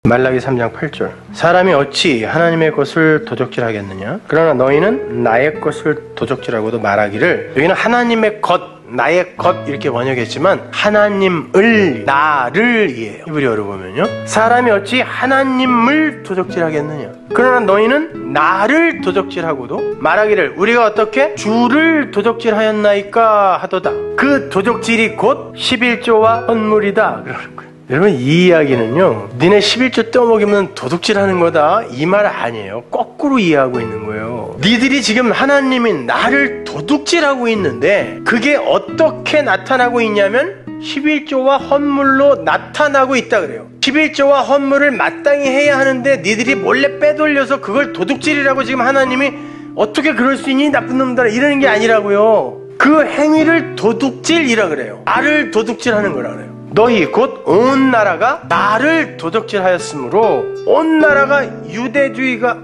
말라기 3장 8절. 사람이 어찌 하나님의 것을 도적질하겠느냐? 그러나 너희는 나의 것을 도적질하고도 말하기를. 여기는 하나님의 것, 나의 것 이렇게 번역했지만 하나님을, 나를 이해해요. 히브리어로 보면요. 사람이 어찌 하나님을 도적질하겠느냐? 그러나 너희는 나를 도적질하고도 말하기를 우리가 어떻게 주를 도적질하였나이까 하도다. 그 도적질이 곧 11조와 헌물이다. 그러는 거예요. 여러분, 이 이야기는요, 니네 11조 떠먹이면 도둑질하는 거다 이 말 아니에요. 거꾸로 이해하고 있는 거예요. 니들이 지금 하나님이 나를 도둑질하고 있는데 그게 어떻게 나타나고 있냐면 11조와 헌물로 나타나고 있다 그래요. 11조와 헌물을 마땅히 해야 하는데 니들이 몰래 빼돌려서 그걸 도둑질이라고 지금 하나님이 어떻게 그럴 수 있니 나쁜 놈들아 이러는 게 아니라고요. 그 행위를 도둑질이라 그래요. 나를 도둑질하는 거라 그래요. 너희 곧 온 나라가 나를 도적질하였으므로 온 나라가 유대가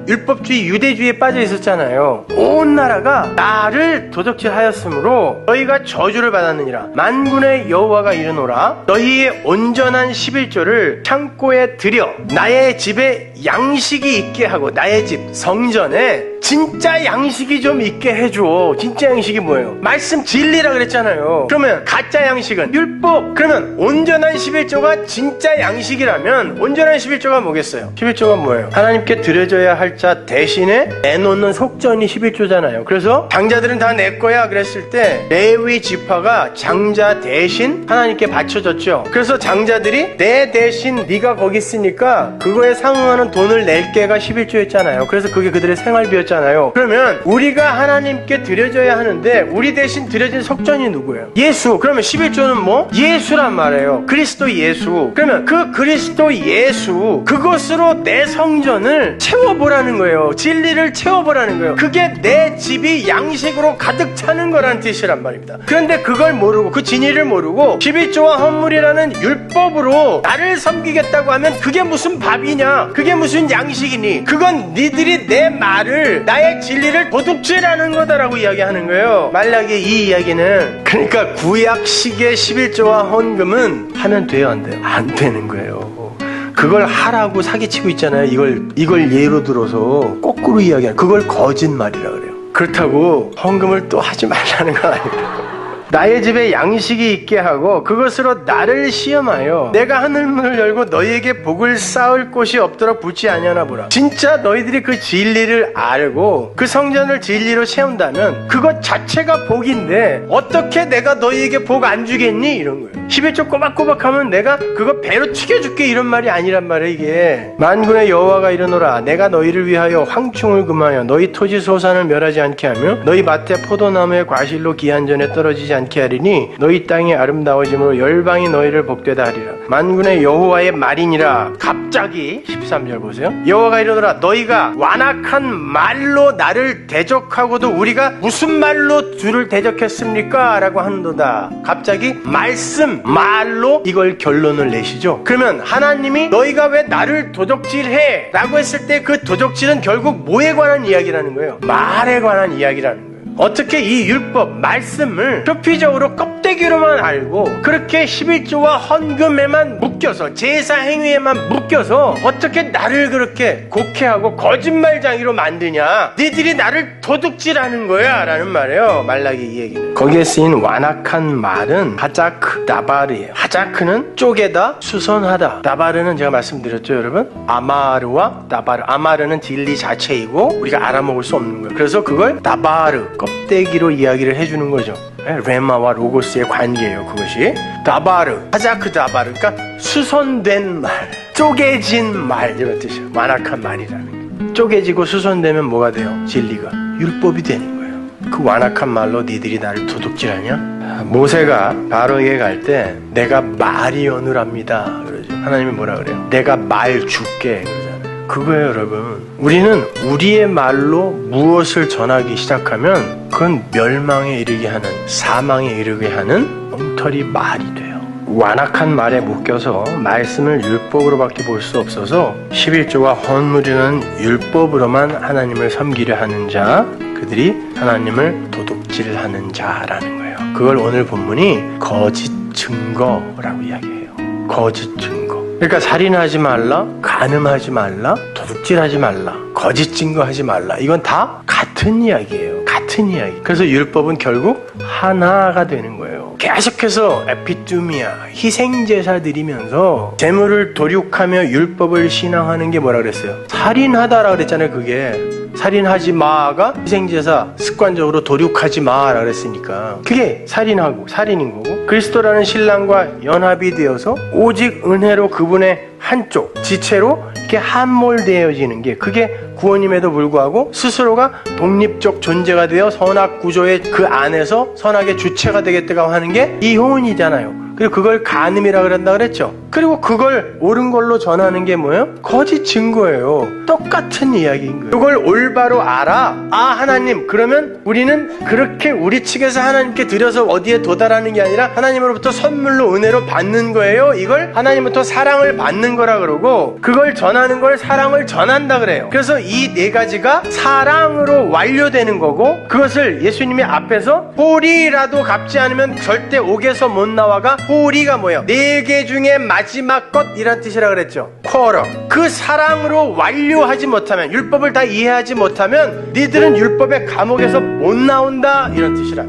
율법주의 유대주의에 빠져 있었잖아요. 온 나라가 나를 도적질하였으므로 너희가 저주를 받았느니라. 만군의 여호와가 이르노라. 너희의 온전한 11조를 창고에 들여 나의 집에 양식이 있게 하고, 나의 집 성전에 진짜 양식이 좀 있게 해줘. 진짜 양식이 뭐예요? 말씀 진리라 그랬잖아요. 그러면 가짜 양식은 율법. 그러면 온전한 11조가 진짜 양식이라면 온전한 11조가 뭐겠어요? 11조가 뭐예요? 하나님께 드려져야 할 자 대신에 내놓는 속전이 11조잖아요. 그래서 장자들은 다 내 거야 그랬을 때 레위 지파가 장자 대신 하나님께 바쳐줬죠. 그래서 장자들이 내 대신 네가 거기 있으니까 그거에 상응하는 돈을 낼게가 11조였잖아요. 그래서 그게 그들의 생활비였잖아요. 그러면 우리가 하나님께 드려져야 하는데 우리 대신 드려진 속전이 누구예요? 예수. 그러면 11조는 뭐? 예수란 말이에요. 그리스도 예수. 그러면 그 그리스도 예수, 그것으로 내 성전을 채워보라는 거예요. 진리를 채워보라는 거예요. 그게 내 집이 양식으로 가득 차는 거라는 뜻이란 말입니다. 그런데 그걸 모르고, 그 진리를 모르고 11조와 헌물이라는 율법으로 나를 섬기겠다고 하면 그게 무슨 밥이냐? 그게 무슨 양식이니? 그건 니들이 내 말을, 나의 진리를 도둑질하는 거다라고 이야기하는 거예요. 말라기 이 이야기는, 그러니까 구약식의 11조와 헌금은 하면 돼요, 안 돼요? 안 되는 거예요. 그걸 하라고 사기치고 있잖아요. 이걸 예로 들어서 거꾸로 이야기하는, 그걸 거짓말이라 그래요. 그렇다고 헌금을 또 하지 말라는 건 아니에요. 나의 집에 양식이 있게 하고 그것으로 나를 시험하여 내가 하늘문을 열고 너희에게 복을 쌓을 곳이 없도록 붙지 아니하나 보라. 진짜 너희들이 그 진리를 알고 그 성전을 진리로 채운다면 그것 자체가 복인데 어떻게 내가 너희에게 복 안 주겠니? 이런 거예요. 11조 꼬박꼬박 하면 내가 그거 배로 튀겨줄게 이런 말이 아니란 말이에요. 이게 만군의 여호와가 이르노라. 내가 너희를 위하여 황충을 금하여 너희 토지 소산을 멸하지 않게 하며 너희 밭에 포도나무의 과실로 기한전에 떨어지지 않게 하리니 너희 땅이 아름다워짐으로 열방이 너희를 복되다 하리라. 만군의 여호와의 말이니라. 갑자기 13절 보세요. 여호와가 이르노라. 너희가 완악한 말로 나를 대적하고도 우리가 무슨 말로 주를 대적했습니까? 라고 하는도다. 갑자기 말로 이걸 결론을 내시죠. 그러면 하나님이 너희가 왜 나를 도적질해? 라고 했을 때 그 도적질은 결국 뭐에 관한 이야기라는 거예요? 말에 관한 이야기라는 거예요. 어떻게 이 율법, 말씀을 표피적으로 껍데기로만 알고 그렇게 11조와 헌금에만 묶여서, 제사 행위에만 묶여서 어떻게 나를 그렇게 곡해하고 거짓말장이로 만드냐? 니들이 나를 도둑질하는 거야 라는 말이에요. 말라기 이 얘기는. 거기에 쓰인 완악한 말은 하자크, 다바르예요. 하자크는 쪼개다, 수선하다. 다바르는 제가 말씀드렸죠 여러분? 아마르와 다바르. 아마르는 진리 자체이고 우리가 알아먹을 수 없는 거예요. 그래서 그걸 다바르, 껍데기로 이야기를 해주는 거죠. 레마와 로고스의 관계예요. 그것이 다바르, 하자크 다바르. 그러니까 수선된 말, 쪼개진 말 이런 뜻이에요. 완악한 말이라는 게. 쪼개지고 수선되면 뭐가 돼요? 진리가 율법이 되는 거예요. 그 완악한 말로 니들이 나를 도둑질하냐? 모세가 바로에게 갈 때 내가 말이 어느랍니다 그러죠. 하나님이 뭐라 그래요? 내가 말 줄게 그러잖아요. 그거예요 여러분. 우리는 우리의 말로 무엇을 전하기 시작하면 그건 멸망에 이르게 하는, 사망에 이르게 하는 엉터리 말이 돼요. 완악한 말에 묶여서 말씀을 율법으로밖에 볼 수 없어서 11조와 헌물이라는 율법으로만 하나님을 섬기려 하는 자, 그들이 하나님을 도둑질하는 자라는 거예요. 그걸 오늘 본문이 거짓 증거라고 이야기해요. 거짓 증거. 그러니까 살인하지 말라, 간음하지 말라, 도둑질하지 말라, 거짓 증거하지 말라. 이건 다 같은 이야기예요. 같은 이야기. 그래서 율법은 결국 하나가 되는 거예요. 계속해서 에피투미아, 희생제사 드리면서 재물을 도륙하며 율법을 신앙하는 게 뭐라 그랬어요? 살인하다라 그랬잖아요. 그게 살인하지 마가 희생제사 습관적으로 도륙하지 마라 그랬으니까 그게 살인하고 살인인 거고, 그리스도라는 신랑과 연합이 되어서 오직 은혜로 그분의 한쪽 지체로 이렇게 함몰되어지는 게, 그게 구원임에도 불구하고 스스로가 독립적 존재가 되어 선악 구조의 그 안에서 선악의 주체가 되겠다고 하는 게 이혼이잖아요. 그리고 그걸 간음이라 그런다 그랬죠. 그리고 그걸 옳은 걸로 전하는 게 뭐예요? 거짓 증거예요. 똑같은 이야기인 거예요. 그걸 올바로 알아. 아, 하나님, 그러면 우리는 그렇게 우리 측에서 하나님께 드려서 어디에 도달하는 게 아니라 하나님으로부터 선물로 은혜로 받는 거예요. 이걸 하나님부터 사랑을 받는 거라 그러고, 그걸 전하는 걸 사랑을 전한다 그래요. 그래서 이 네 가지가 사랑으로 완료되는 거고, 그것을 예수님이 앞에서 홀이라도 갚지 않으면 절대 옥에서 못 나와가, 홀이가 뭐예요? 4개 중에 마지막 것이란 뜻이라 그랬죠. 쿼러. 그 사랑으로 완료하지 못하면, 율법을 다 이해하지 못하면 니들은 율법의 감옥에서 못 나온다, 이런 뜻이라.